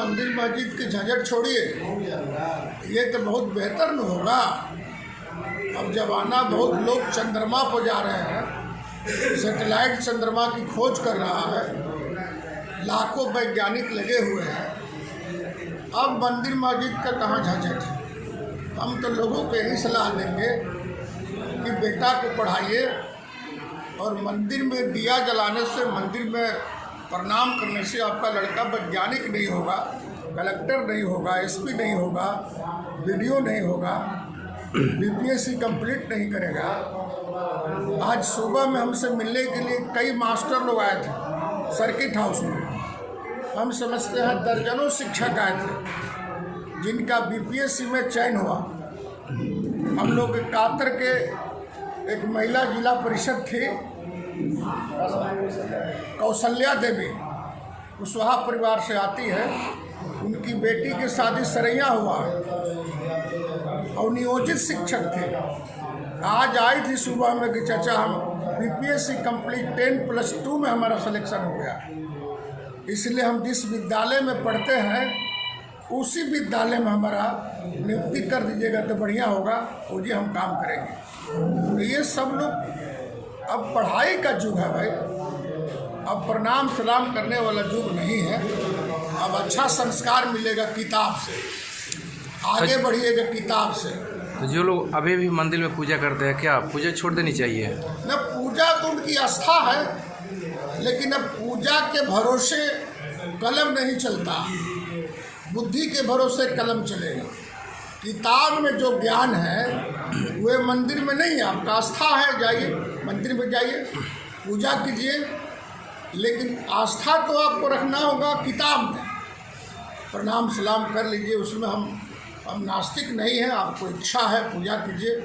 मंदिर मस्जिद की झंझट छोड़िए, ये तो बहुत बेहतर न होगा। अब जमाना बहुत लोग चंद्रमा पर जा रहे हैं, सैटेलाइट चंद्रमा की खोज कर रहा है, लाखों वैज्ञानिक लगे हुए हैं। अब मंदिर मस्जिद का कहाँ झंझट है। हम तो लोगों को यही सलाह देंगे कि बेटा को पढ़ाइए, और मंदिर में दिया जलाने से, मंदिर में प्रणाम करने से आपका लड़का वैज्ञानिक नहीं होगा, कलेक्टर नहीं होगा, एसपी नहीं होगा, बीडीओ नहीं होगा, बीपीएससी कंप्लीट नहीं करेगा। आज सुबह में हमसे मिलने के लिए कई मास्टर लोग आए थे सर्किट हाउस में। हम समझते हैं दर्जनों शिक्षक आए थे जिनका बीपीएससी में चयन हुआ। हम लोग कातर के एक महिला जिला परिषद थी, कौशल्या देवी, कुशवाहा परिवार से आती है। उनकी बेटी की शादी सरैया हुआ और नियोजित शिक्षक थे। आज आई थी सुबह में कि चाचा हम बीपीएससी कंप्लीट 10+2 में हमारा सिलेक्शन हो गया, इसलिए हम जिस विद्यालय में पढ़ते हैं उसी विद्यालय में हमारा नियुक्ति कर दीजिएगा तो बढ़िया होगा, वो जी हम काम करेंगे। तो ये सब लोग, अब पढ़ाई का युग है भाई, अब प्रणाम सलाम करने वाला युग नहीं है। अब अच्छा संस्कार मिलेगा किताब से, आगे बढ़िएगा किताब से। तो जो लोग अभी भी मंदिर में पूजा करते हैं, क्या पूजा छोड़ देनी चाहिए? न, पूजा तो उनकी आस्था है, लेकिन अब पूजा के भरोसे कलम नहीं चलता, बुद्धि के भरोसे कलम चलेगा। किताब में जो ज्ञान है वह मंदिर में नहीं है। आपका आस्था है, जाइए मंदिर में जाइए, पूजा कीजिए, लेकिन आस्था तो आपको रखना होगा किताब में। प्रणाम सलाम कर लीजिए, उसमें हम नास्तिक नहीं हैं। आपको इच्छा है पूजा कीजिए,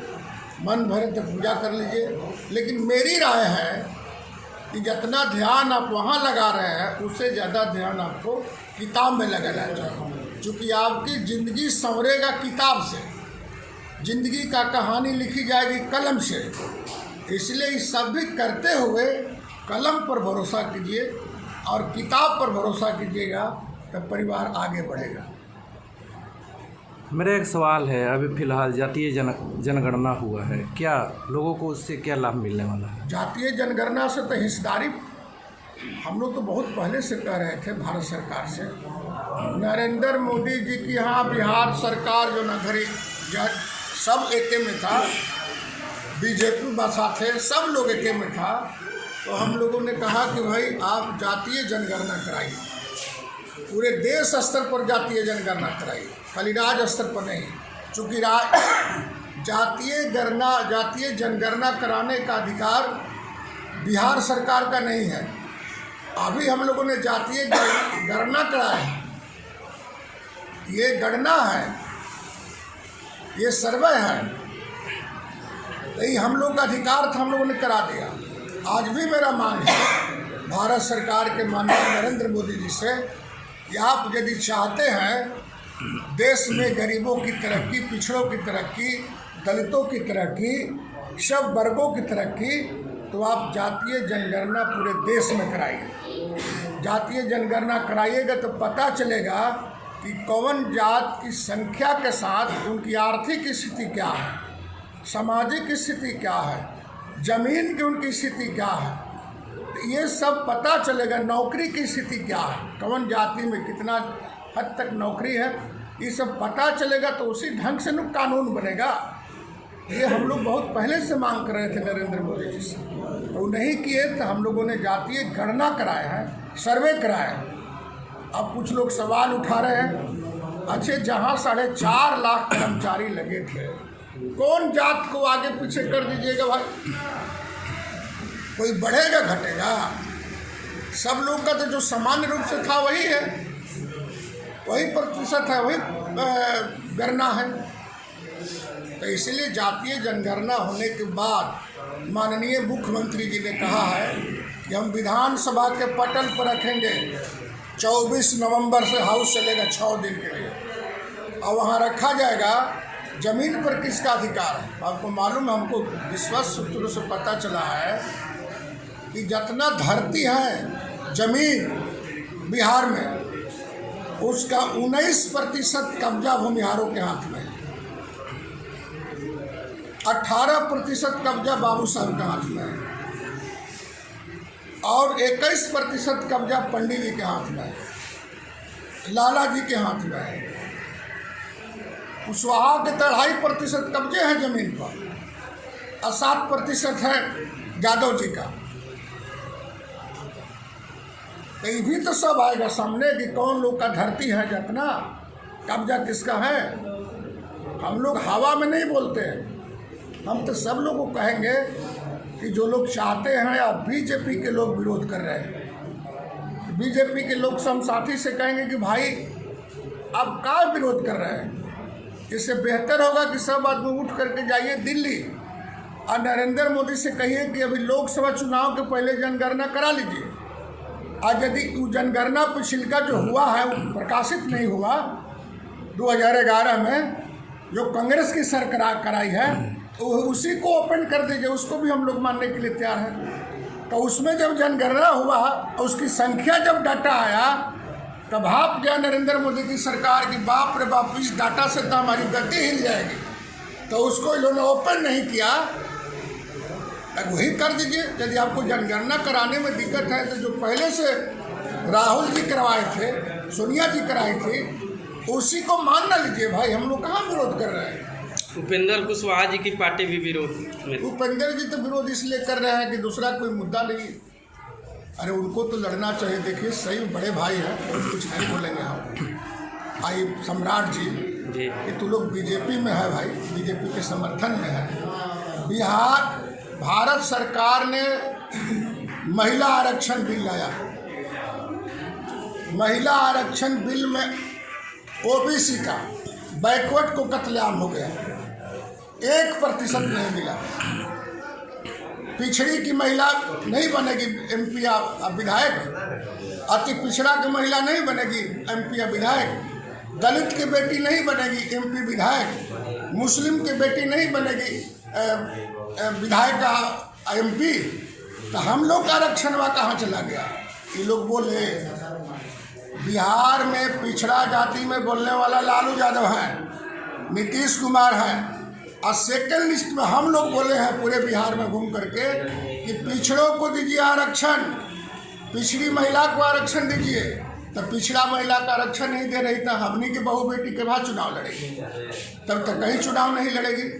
मन भरे तो पूजा कर लीजिए, लेकिन मेरी राय है कि जितना ध्यान आप वहाँ लगा रहे हैं उससे ज़्यादा ध्यान आपको किताब में लगाना चाहिए, क्योंकि आपकी ज़िंदगी संवरेगा किताब से, ज़िंदगी का कहानी लिखी जाएगी कलम से। इसलिए इस सब भी करते हुए कलम पर भरोसा कीजिए और किताब पर भरोसा कीजिएगा, तब परिवार आगे बढ़ेगा। मेरा एक सवाल है, अभी फ़िलहाल जातीय जनगणना हुआ है, क्या लोगों को उससे क्या लाभ मिलने वाला है? जातीय जनगणना से तो हिस्सेदारी हम लोग तो बहुत पहले से कह रहे थे भारत सरकार से। नरेंद्र मोदी जी की यहाँ बिहार सरकार जो नगरी जज सब एके में था, बीजेपी बसा थे, सब लोग एके में था। तो हम लोगों ने कहा कि भाई आप जातीय जनगणना कराइए, पूरे देश स्तर पर जातीय जनगणना कराइए, खाली राज्य स्तर पर नहीं। चूँकि जातीय जनगणना कराने का अधिकार बिहार सरकार का नहीं है। अभी हम लोगों ने जातीय गणना कराया है, ये गणना है, ये सर्वे है, यही हम लोग का अधिकार था, हम लोगों ने करा दिया। आज भी मेरा मांग है भारत सरकार के माननीय नरेंद्र मोदी जी से कि आप यदि चाहते हैं देश में गरीबों की तरक्की, पिछड़ों की तरक्की, दलितों की तरक्की, सब वर्गों की तरक्की, तो आप जातीय जनगणना पूरे देश में कराइए। जातीय जनगणना कराइएगा तो पता चलेगा कि कौन जात की संख्या के साथ उनकी आर्थिक स्थिति क्या है, सामाजिक स्थिति क्या है, जमीन की उनकी स्थिति क्या है, ये सब पता चलेगा। नौकरी की स्थिति क्या है, कौन जाति में कितना हद तक नौकरी है, ये सब पता चलेगा, तो उसी ढंग से न कानून बनेगा। ये हम लोग बहुत पहले से मांग कर रहे थे नरेंद्र मोदी जी से, तो नहीं किए, तो हम लोगों ने जातीय गणना कराया है, सर्वे कराया है। अब कुछ लोग सवाल उठा रहे हैं, अच्छे जहाँ 4.5 लाख कर्मचारी लगे थे, कौन जात को आगे पीछे कर दीजिएगा भाई? कोई बढ़ेगा घटेगा? सब लोग का तो जो सामान्य रूप से था वही है, वही प्रतिशत है, वही गणना है। तो इसलिए जातीय जनगणना होने के बाद माननीय मुख्यमंत्री जी ने कहा है कि हम विधानसभा के पटल पर रखेंगे। 24 नवंबर से हाउस चलेगा 6 दिन के लिए, और वहाँ रखा जाएगा ज़मीन पर किसका अधिकार है। आपको मालूम है, हमको विश्वास सूत्रों से पता चला है कि जितना धरती है ज़मीन बिहार में, उसका 19% कब्जा भूमिहारों के हाथ में है, 18% कब्जा बाबू साहब के हाथ में है और 21% कब्जा पंडित जी के हाथ में है, लाला जी के हाथ में है। कुशवाहा के 2.5% कब्जे हैं जमीन पर और 7% है यादव जी का। तो ये भी तो सब आएगा सामने कि कौन लोग का धरती है जितना कब्जा किसका है। हम लोग हवा में नहीं बोलते हैं, हम तो सब लोगों को कहेंगे कि जो लोग चाहते हैं या बीजेपी के लोग विरोध कर रहे हैं, बीजेपी के लोग सब साथी से कहेंगे कि भाई आप क्या विरोध कर रहे हैं। इससे बेहतर होगा कि सब आदमी उठ करके जाइए दिल्ली और नरेंद्र मोदी से कहिए कि अभी लोकसभा चुनाव के पहले जनगणना करा लीजिए। आज यदि जनगणना पिछला जो हुआ है वो प्रकाशित नहीं हुआ 2011 में जो कांग्रेस की सरकार कराई है, तो उसी को ओपन कर दीजिए, उसको भी हम लोग मानने के लिए तैयार हैं। तो उसमें जब जनगणना हुआ उसकी संख्या जब डाटा आया तब आप गया नरेंद्र मोदी की सरकार की बाप रे बाप, इस डाटा से तो हमारी गति हिल जाएगी। तो उसको इन्होंने ओपन नहीं किया, वही कर दीजिए। यदि आपको जनगणना कराने में दिक्कत है तो जो पहले से राहुल जी करवाए थे, सोनिया जी कराई थी, उसी को मान ना लीजिए भाई। हम लोग कहाँ विरोध कर रहे हैं। उपेंद्र कुशवाहा जी की पार्टी भी विरोध में। उपेंद्र जी तो विरोध इसलिए कर रहे हैं कि दूसरा कोई मुद्दा नहीं। अरे उनको तो लड़ना चाहिए। देखिए सही बड़े भाई हैं, कुछ नहीं बोलेंगे हम। आई सम्राट जी कि तू लोग बीजेपी में है भाई, बीजेपी के समर्थन में है। बिहार भारत सरकार ने महिला आरक्षण बिल लाया। महिला आरक्षण बिल में ओबीसी का बैकवर्ड को कत्लेआम हो गया, 1% नहीं मिला। पिछड़ी की महिला नहीं बनेगी एमपी या विधायक, अति पिछड़ा की महिला नहीं बनेगी एमपी या विधायक, दलित की बेटी नहीं बनेगी एमपी विधायक, मुस्लिम की बेटी नहीं बनेगी विधायक का एमपी। तो हम लोग का आरक्षण वहाँ कहाँ चला गया। ये लोग बोले बिहार में पिछड़ा जाति में बोलने वाला लालू यादव है, नीतीश कुमार है, और सेकेंड लिस्ट में हम लोग बोले हैं पूरे बिहार में घूम करके कि पिछड़ों को दीजिए आरक्षण, पिछड़ी महिला को आरक्षण दीजिए। तो पिछड़ा महिला का आरक्षण नहीं दे रही तो हमनी की बहू बेटी के बाद चुनाव लड़ेगी, तब तक कहीं चुनाव नहीं लड़ेगी।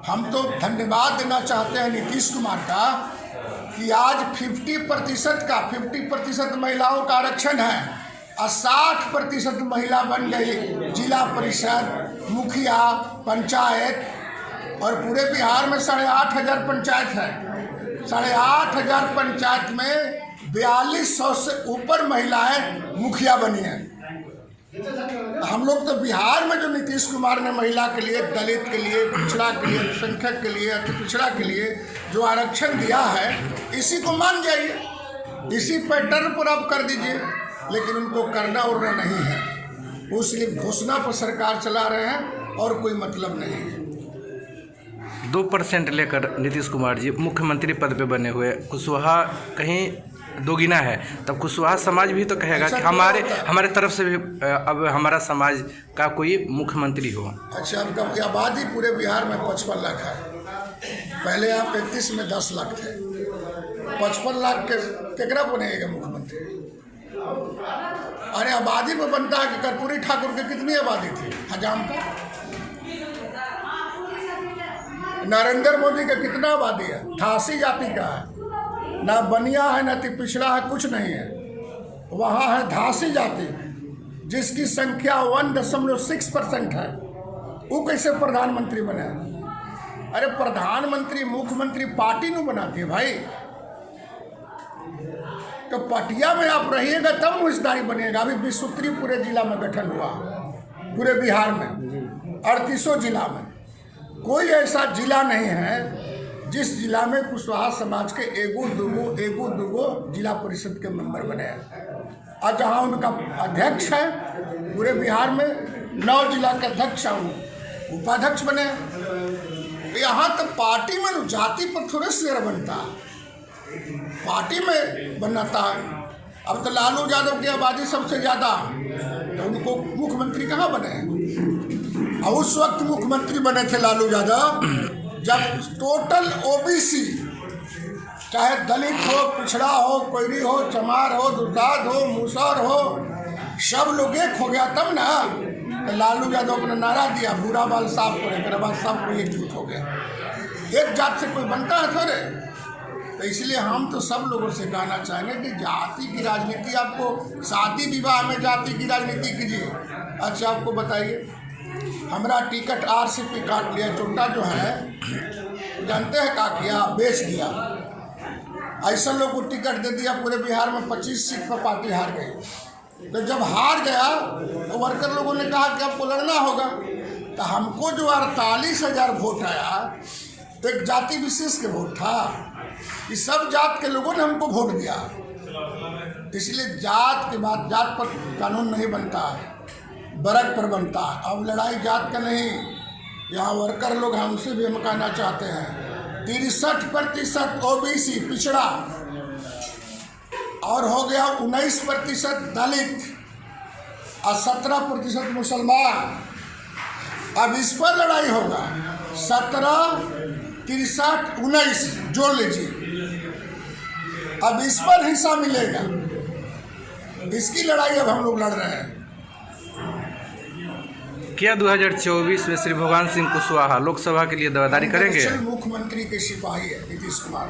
हम तो धन्यवाद देना चाहते हैं नीतीश कुमार का कि आज 50% महिलाओं का आरक्षण है और 60% महिला बन गई जिला परिषद, मुखिया, पंचायत। और पूरे बिहार में 8,500 पंचायत है। 8,500 पंचायत में 4200 से ऊपर महिलाएं मुखिया बनी हैं। हम लोग तो बिहार में जो नीतीश कुमार ने महिला के लिए, दलित के लिए, पिछड़ा के लिए, अल्पसंख्यक के लिए, अति पिछड़ा के लिए जो आरक्षण दिया है, इसी को मान जाइए, इसी पैटर्न पर आप कर दीजिए। लेकिन उनको करना उड़ना नहीं है, वो सिर्फ घोषणा पर सरकार चला रहे हैं और कोई मतलब नहीं है। 2% लेकर नीतीश कुमार जी मुख्यमंत्री पद पे बने हुए, कुशवाहा कहीं दोगुना है, तब कुशवाहा समाज भी तो कहेगा कि हमारे तरफ से भी अब हमारा समाज का कोई मुख्यमंत्री हो। अच्छा, अब आबादी पूरे बिहार में 55 लाख है। पहले आप 31 में 10 लाख थे, 55 लाख के केकरा बनेगा मुख्यमंत्री। अरे आबादी में बनता है कि कर्पूरी ठाकुर की कितनी आबादी थी हजाम का, नरेंद्र मोदी का कितना आबादी है, 88 जाति का है, ना बनिया है ना पिछड़ा है, कुछ नहीं है। वहाँ है 88 जाति जिसकी संख्या 1.6% है। वो कैसे प्रधानमंत्री बने। अरे प्रधानमंत्री मुख्यमंत्री पार्टी नहीं बनाती है भाई। तो पटिया में आप रहिएगा तब मुझदारी बनेगा। अभी विश्वत्री पूरे जिला में गठन हुआ, पूरे बिहार में 38 जिला में कोई ऐसा जिला नहीं है जिस जिला में कुशवाहा समाज के एगो दुगो जिला परिषद के मेंबर बने हैं। और जहाँ उनका अध्यक्ष है पूरे बिहार में 9 जिला के अध्यक्ष उपाध्यक्ष बने। यहाँ तो पार्टी में जाति पर थोड़े शेयर बनता है, पार्टी में बनाता है। अब तो लालू यादव की आबादी सबसे ज़्यादा, तो उनको मुख्यमंत्री कहाँ बने? और उस वक्त मुख्यमंत्री बने थे लालू यादव जब टोटल ओबीसी, चाहे दलित हो, पिछड़ा हो, कोयरी हो, चमार हो, दुर्दाद हो, मूसर हो, सब लोग एक हो गया तब ना। तो लालू यादव अपना नारा दिया, बुरा बाल साफ करे, मेरे बाद सब कोई एकजुट हो गया। एक जात से कोई बनता है थोड़े। तो इसलिए हम तो सब लोगों से कहना चाहेंगे कि जाति की राजनीति, आपको शादी विवाह में जाति की राजनीति कीजिए। अच्छा आपको बताइए, हमारा टिकट RCP काट लिया, चोटा जो है जानते हैं क्या किया? बेच दिया। ऐसा लोग को टिकट दे दिया, पूरे बिहार में 25 सीट पर पार्टी हार गई। तो जब हार गया तो वर्कर लोगों ने कहा कि आपको लड़ना होगा। तो हमको जो 48,000 वोट आया तो एक जाति विशेष के वोट था, कि सब जात के लोगों ने हमको वोट दिया। इसलिए जात के बाद जात पर कानून नहीं बनता है, वर्ग पर बनता है। अब लड़ाई जात का नहीं, यहाँ वर्कर लोग हैं, उनसे भी हम कहना चाहते हैं 63% ओबीसी पिछड़ा और हो गया 19% दलित और 17% मुसलमान। अब इस पर लड़ाई होगा, 17, 63, 19 जोड़ लीजिए, अब इस पर हिस्सा मिलेगा। इसकी लड़ाई अब हम लोग लड़ रहे हैं। क्या 2024 में श्री भगवान सिंह कुशवाहा लोकसभा के लिए दावेदारी करेंगे? मुख्यमंत्री के सिपाही है नीतीश कुमार।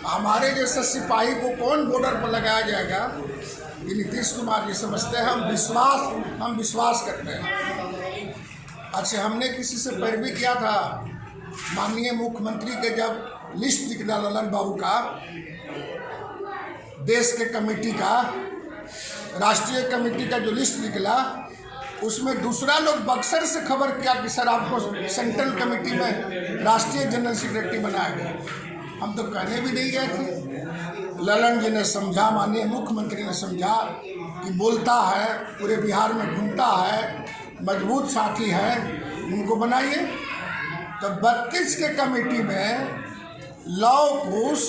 हमारे जैसे सिपाही को कौन बॉर्डर पर लगाया जाएगा? ये नीतीश कुमार जी समझते हैं। हम विश्वास करते हैं। अच्छा, हमने किसी से पैरवी किया था। माननीय मुख्यमंत्री के जब लिस्ट निकला ललन बाबू का, देश के कमेटी का, राष्ट्रीय कमेटी का जो लिस्ट निकला, उसमें दूसरा लोग बक्सर से खबर किया कि सर आपको सेंट्रल कमेटी में राष्ट्रीय जनरल सेक्रेटरी बनाया गया। हम तो कहने भी नहीं गए थे। ललन जी ने समझा, माननीय मुख्यमंत्री ने समझा कि बोलता है, पूरे बिहार में घूमता है, मजबूत साथी है, उनको बनाइए। तो 32 के कमेटी में लौ कुश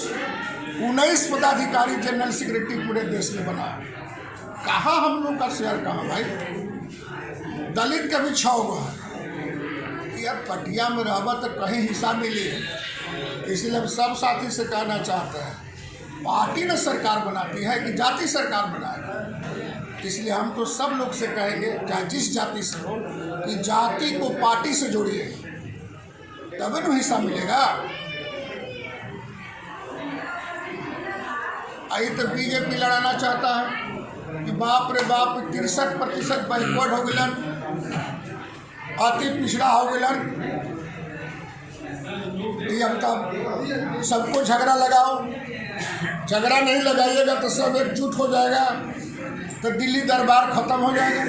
19 पदाधिकारी जनरल सेक्रेटरी पूरे देश में बना। कहाँ हम लोग का शेयर कहाँ भाई? दलित का भी 6 गो है। यार पटिया में रहबा तो कहीं हिस्सा मिले। इसलिए हम सब साथी से कहना चाहते हैं, पार्टी ने सरकार बनाती है कि जाति सरकार बनाएगा। इसलिए हम तो सब लोग से कहेंगे, चाहे जिस जाति से हो, कि जाति को पार्टी से जोड़िए, तब न हिस्सा मिलेगा। आई तो बीजेपी लड़ाना चाहता है कि बाप रे बाप 63% बैकवर्ड हो गलन, अति पिछड़ा हो गलन। अब तब सबको झगड़ा लगाओ, झगड़ा नहीं लगाइएगा तो सब एकजुट हो जाएगा, तो दिल्ली दरबार खत्म हो जाएगा।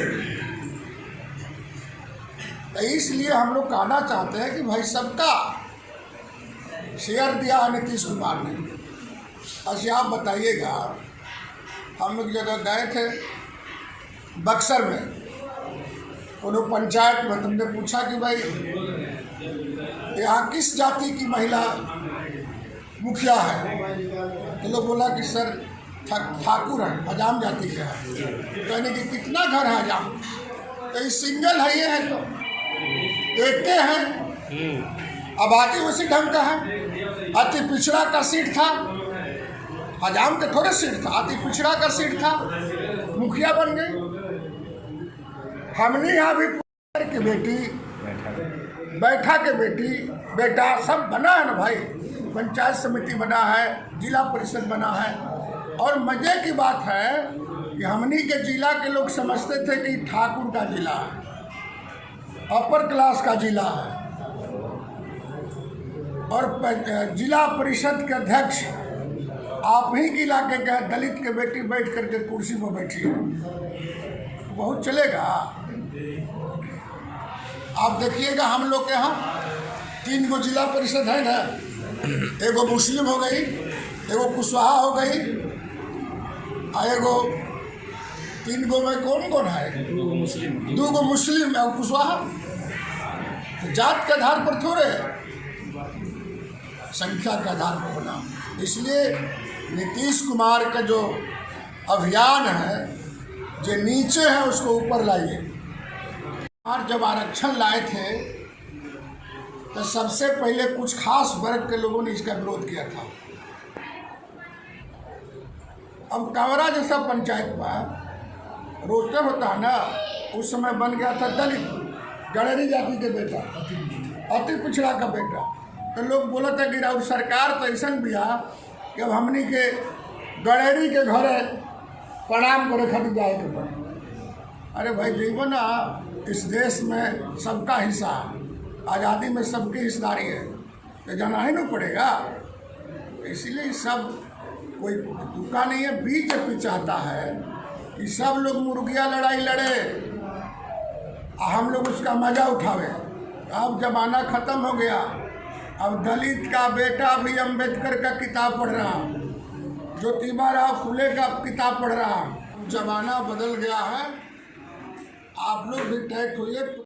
तो इसलिए हम लोग कहना चाहते हैं कि भाई सबका शेयर दिया है नीतीश कुमार ने। अच्छा आप बताइएगा, हम लोग जगह गए थे बक्सर में, उन्होंने पंचायत में, तुमने पूछा कि भाई यहाँ किस जाति की महिला मुखिया है? तो लोग बोला कि सर ठाकुर है, हजाम जाति का है। कहने कि कितना घर है हजाम? तो ये सिंगल है, ये है तो एक के हैं। आबादी उसी ढंग का है। अति पिछड़ा का सीट था, हजाम के थोड़े सीट था, अति पिछड़ा का सीट था, मुखिया बन गई। हमने यहाँ भी की बेटी, बैठा के बेटा सब बना है ना भाई। पंचायत समिति बना है, जिला परिषद बना है। और मजे की बात है कि हमनी के जिला के लोग समझते थे कि ठाकुर का जिला है, अपर क्लास का जिला है। और जिला परिषद के अध्यक्ष आप ही के इलाके के दलित के बेटी बैठ करके कुर्सी पर बैठी है, बहुत चलेगा। आप देखिएगा हम लोग के यहाँ 3 गो जिला परिषद है ना, एगो मुस्लिम हो गई, एगो कुशवाहा हो गई, और एगो 3 गो में कौन है? 2 गो मुस्लिम और कुशवाहा। जात के आधार पर थोड़े, संख्या के आधार पर बना। इसलिए नीतीश कुमार का जो अभियान है, जो नीचे है उसको ऊपर लाइए। और जब आरक्षण लाए थे तो सबसे पहले कुछ खास वर्ग के लोगों ने इसका विरोध किया था। अब कांवरा जैसा पंचायत में रोस्टर होता है ना, उस समय बन गया था दलित, गड़ेरी जाति के बेटा, अति पिछड़ा का बेटा। तो लोग बोला था कि राउत सरकार तो ऐसा भी है कि अब हमनी के गड़ेरी के घरे प्रणाम करे खातिर जाए के पड़े। अरे भाई जीवन ना, इस देश में सबका हिस्सा, आज़ादी में सबकी हिस्सेदारी है, तो जाना ही ना पड़ेगा। इसलिए सब कोई दुका नहीं है। बीजेपी चाहता है कि सब लोग मुर्गिया लड़ाई लड़े, हम लोग उसका मजा उठावे। अब जमाना ख़त्म हो गया। अब दलित का बेटा भी अम्बेडकर का किताब पढ़ रहा, ज्योतिबा राव फुले का किताब पढ़ रहा। जमाना बदल गया है, आप लोग भी टैक्ट हुए।